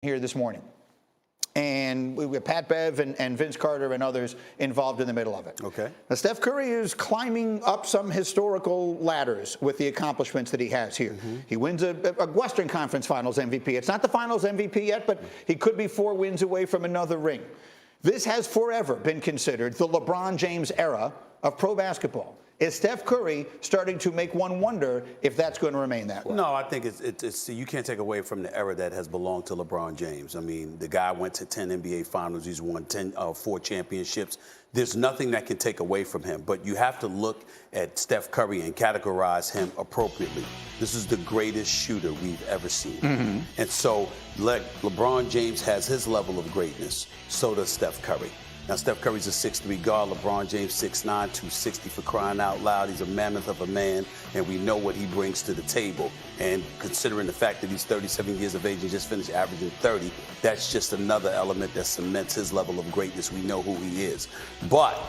here this morning. And we have Pat Bev and Vince Carter and others involved in the middle of it. Okay. Now, Steph Curry is climbing up some historical ladders with the accomplishments that he has here. He wins a Western Conference Finals MVP. It's not the Finals MVP yet, but he could be 4 wins away from another ring. This has forever been considered the LeBron James era of pro basketball. Is Steph Curry starting to make one wonder if that's going to remain that way? No, I think it's you can't take away from the era that has belonged to LeBron James. I mean, the guy went to 10 NBA Finals. He's won 4 championships. There's nothing that can take away from him. But you have to look at Steph Curry and categorize him appropriately. This is the greatest shooter we've ever seen. And so, LeBron James has his level of greatness. So does Steph Curry. Now, Steph Curry's a 6'3" guard. LeBron James 6'9", 260 for crying out loud. He's a mammoth of a man, and we know what he brings to the table. And considering the fact that he's 37 years of age and just finished averaging 30, that's just another element that cements his level of greatness. We know who he is. But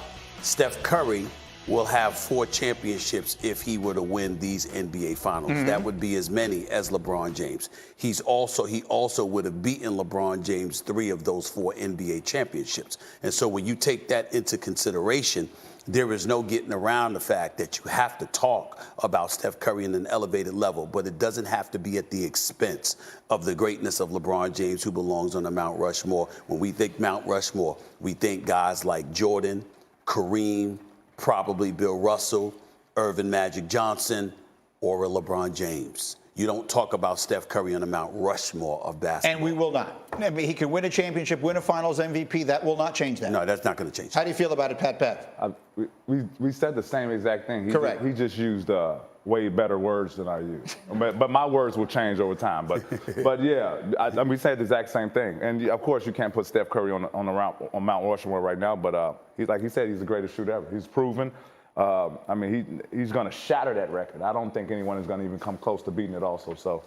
Steph Curry will have 4 championships if he were to win these NBA Finals. That would be as many as LeBron James. He also would have beaten LeBron James 3 of those 4 NBA championships. And so when you take that into consideration, there is no getting around the fact that you have to talk about Steph Curry in an elevated level, but it doesn't have to be at the expense of the greatness of LeBron James, who belongs on the Mount Rushmore. When we think Mount Rushmore, we think guys like Jordan, Kareem, probably Bill Russell, Irvin Magic Johnson, or a LeBron James. You don't talk about Steph Curry on the Mount Rushmore of basketball. And we will not. I mean, he could win a championship, win a Finals MVP. That will not change that. No, that's not going to change. How do you feel about it, Pat Bev? We said the same exact thing. Correct. He just used way better words than I use. but my words will change over time. But yeah, we said the exact same thing. And of course, you can't put Steph Curry on Mount Rushmore right now. But like he said, he's the greatest shooter ever. He's proven. I mean, he's going to shatter that record. I don't think anyone is going to even come close to beating it also. So,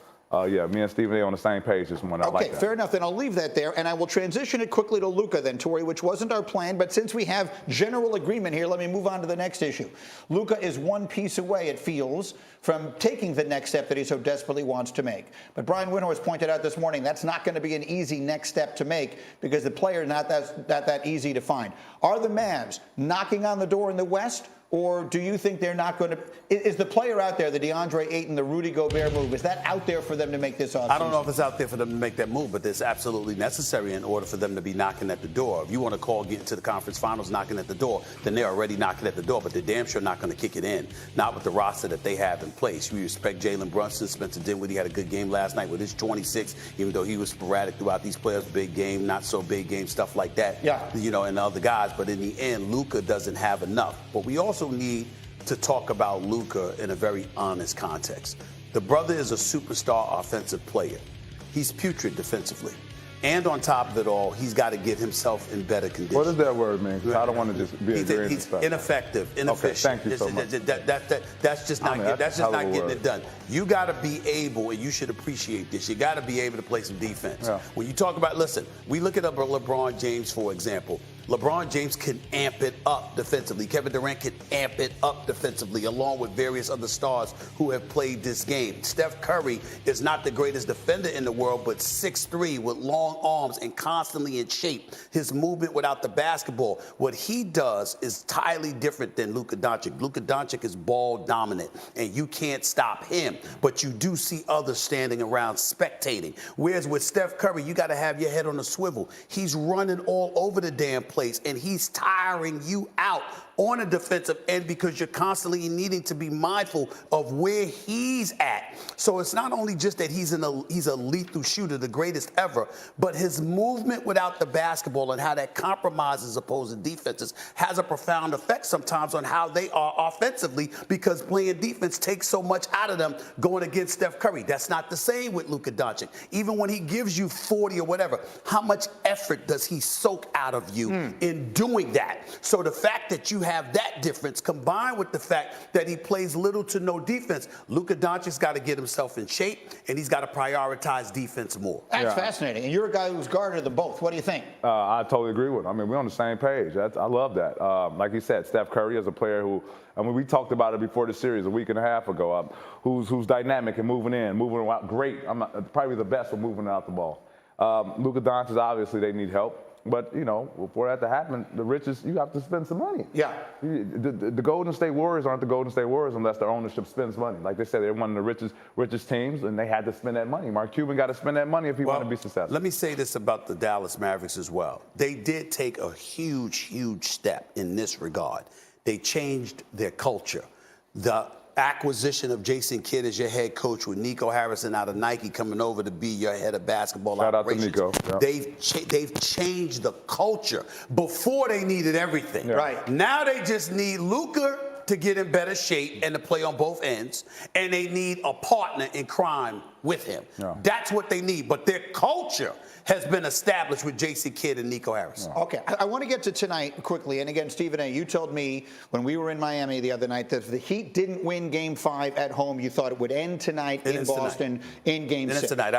yeah, me and Stephen A on the same page this morning. Okay, fair enough. Then I'll leave that there, and I will transition it quickly to Luka then, Tori, which wasn't our plan. But since we have general agreement here, let me move on to the next issue. Luka is one piece away, it feels, from taking the next step that he so desperately wants to make. But Brian Windhorst pointed out this morning that's not going to be an easy next step to make because the player is not that easy to find. Are the Mavs knocking on the door in the West? Or do you think they're not going to? Is the player out there, the DeAndre Ayton, the Rudy Gobert move, is that out there for them to make this offseason? I don't know if it's out there for them to make that move, but it's absolutely necessary in order for them to be knocking at the door. If you want to call getting to the conference finals knocking at the door, then they're already knocking at the door, but they're damn sure not going to kick it in. Not with the roster that they have in place. You respect Jalen Brunson. Spencer Dinwiddie had a good game last night with his 26, even though he was sporadic throughout these players, big game, not so big game, stuff like that. Yeah. You know, and the other guys. But in the end, Luka doesn't have enough. But we also need to talk about Luka in a very honest context. The brother is a superstar offensive player. He's putrid defensively. And on top of it all, he's got to get himself in better condition. What does that word mean? I don't want to just be a He's ineffective, inefficient. Okay, thank you so much. That's just not getting it done. You got to be able, and you should appreciate this, you got to be able to play some defense. Yeah. When you talk about, listen, we look at LeBron James, for example. LeBron James can amp it up defensively. Kevin Durant can amp it up defensively, along with various other stars who have played this game. Steph Curry is not the greatest defender in the world, but 6'3" with long arms and constantly in shape. His movement without the basketball, what he does is entirely different than Luka Doncic. Luka Doncic is ball dominant, and you can't stop him. But you do see others standing around spectating. Whereas with Steph Curry, you got to have your head on a swivel. He's running all over the damn place, and he's tiring you out on a defensive end because you're constantly needing to be mindful of where he's at. So it's not only just that he's a lethal shooter, the greatest ever, but his movement without the basketball and how that compromises opposing defenses has a profound effect sometimes on how they are offensively because playing defense takes so much out of them going against Steph Curry. That's not the same with Luka Doncic. Even when he gives you 40 or whatever, how much effort does he soak out of you in doing that? So the fact that you have that difference combined with the fact that he plays little to no defense, Luka Doncic's got to get himself in shape, and he's got to prioritize defense more. That's fascinating. And you're a guy who's guarded them both. What do you think? I totally agree with him. I mean, we're on the same page. I love that. Like you said, Steph Curry is a player who, I mean, we talked about it before the series a week and a half ago, who's dynamic and moving in, moving out great. Probably the best for moving out the ball. Luka Doncic, obviously, they need help. But, you know, for that to happen, the richest, you have to spend some money. Yeah. The Golden State Warriors aren't the Golden State Warriors unless their ownership spends money. Like they said, they're one of the richest teams, and they had to spend that money. Mark Cuban got to spend that money if he wanted to be successful. Let me say this about the Dallas Mavericks as well. They did take a huge, huge step in this regard. They changed their culture. The acquisition of Jason Kidd as your head coach with Nico Harrison out of Nike coming over to be your head of basketball operations. Shout out to Nico. They've changed the culture. Before they needed everything. Yeah. Right. Now they just need Luka to get in better shape and to play on both ends, and they need a partner in crime with him. Yeah. That's what they need. But their culture has been established with Jason Kidd and Nico Harrison. Yeah. Okay, I want to get to tonight quickly. And again, Stephen A., you told me when we were in Miami the other night that if the Heat didn't win Game 5 at home, you thought it would end tonight in Boston in Game 6. Tonight.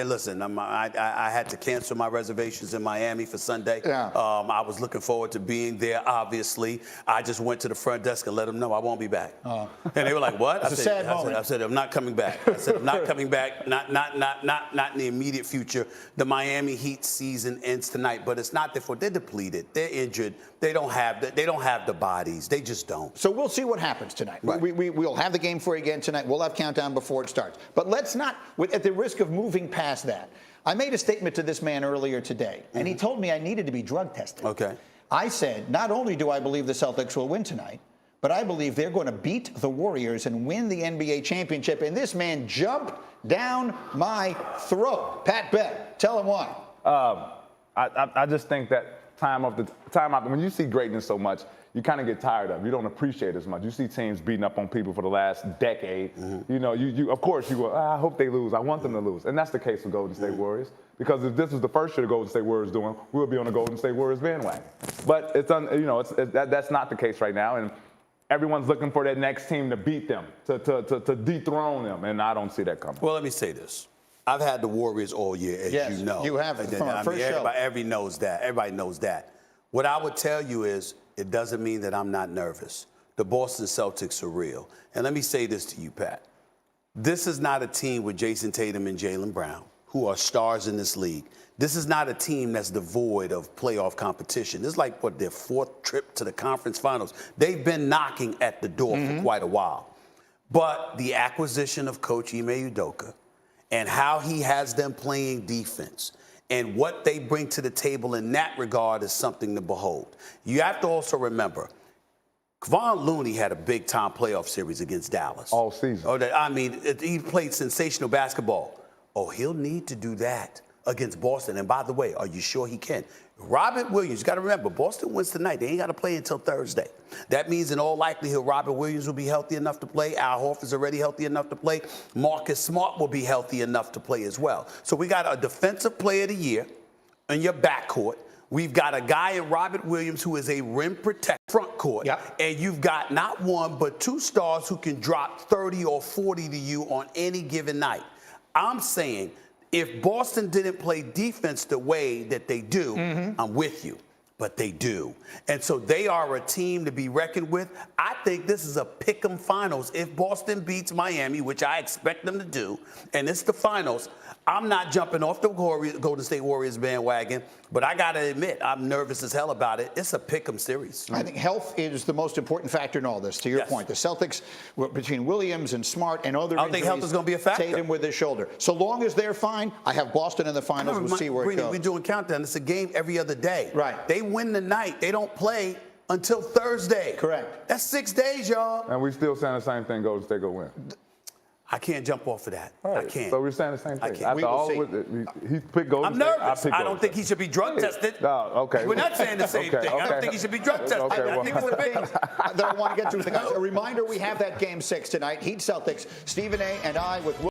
Listen, I had to cancel my reservations in Miami for Sunday. Yeah. I was looking forward to being there, obviously. I just went to the front desk and let them know I won't be back. And they were like, what? It's a sad moment. I said, I'm not coming back. I said, I'm not coming back, not in the immediate future. The Miami Heat season ends tonight, but it's not therefore they're depleted, they're injured, they don't have the bodies, they just don't. So we'll see what happens tonight. Right. We'll have the game for you again tonight. We'll have countdown before it starts. But let's not, at the risk of moving past that, I made a statement to this man earlier today, and he told me I needed to be drug tested. Okay. I said, not only do I believe the Celtics will win tonight, but I believe they're going to beat the Warriors and win the NBA championship. And this man jumped down my throat. Pat Bev, tell him why. I just think that time out, when you see greatness so much, you kind of get tired of it. You don't appreciate it as much. You see teams beating up on people for the last decade. You know, you of course you go, I hope they lose. I want them to lose. And that's the case with Golden State Warriors. Because if this was the first year the Golden State Warriors doing, we'll be on the Golden State Warriors bandwagon. But that's not the case right now. And everyone's looking for that next team to beat them, to dethrone them. And I don't see that coming. Well, let me say this. I've had the Warriors all year, as yes, you know. You have from our first show. Everybody knows that. Everybody knows that. What I would tell you is it doesn't mean that I'm not nervous. The Boston Celtics are real. And let me say this to you, Pat. This is not a team with Jason Tatum and Jaylen Brown, who are stars in this league. This is not a team that's devoid of playoff competition. This is like, their fourth trip to the conference finals. They've been knocking at the door for quite a while. But the acquisition of Coach Ime Udoka and how he has them playing defense and what they bring to the table in that regard is something to behold. You have to also remember, Kevon Looney had a big-time playoff series against Dallas. All season. He played sensational basketball. Oh, he'll need to do that against Boston. And by the way, are you sure he can? Robert Williams, you got to remember, Boston wins tonight. They ain't got to play until Thursday. That means in all likelihood, Robert Williams will be healthy enough to play. Al Horford's already healthy enough to play. Marcus Smart will be healthy enough to play as well. So we got a defensive player of the year in your backcourt. We've got a guy in Robert Williams who is a rim protector front court. Yep. And you've got not one, but two stars who can drop 30 or 40 to you on any given night. I'm saying if Boston didn't play defense the way that they do, I'm with you. But they do. And so they are a team to be reckoned with. I think this is a pick'em finals. If Boston beats Miami, which I expect them to do, and it's the finals, I'm not jumping off the Golden State Warriors bandwagon, but I got to admit, I'm nervous as hell about it. It's a pick'em series. I think health is the most important factor in all this, to your point. The Celtics, between Williams and Smart and other I don't think health is going to be a factor. Tatum with his shoulder. So long as they're fine, I have Boston in the finals. We'll see where it goes. We're doing countdown. It's a game every other day. Right. They win the night. They don't play until Thursday. Correct. That's 6 days, y'all. And we still saying the same thing, Golden State go win. I can't jump off of that. Right. I can't. So we're saying the same thing. I can't. After We will all, see. He picked Golden I'm State. nervous. I don't think he should be drug tested. No, okay. We're not saying the same thing. I don't think he should be drug tested. Okay, I think it's a big. that I want to get to. Guys, a reminder, we have that Game 6 tonight. Heat Celtics. Stephen A. and I with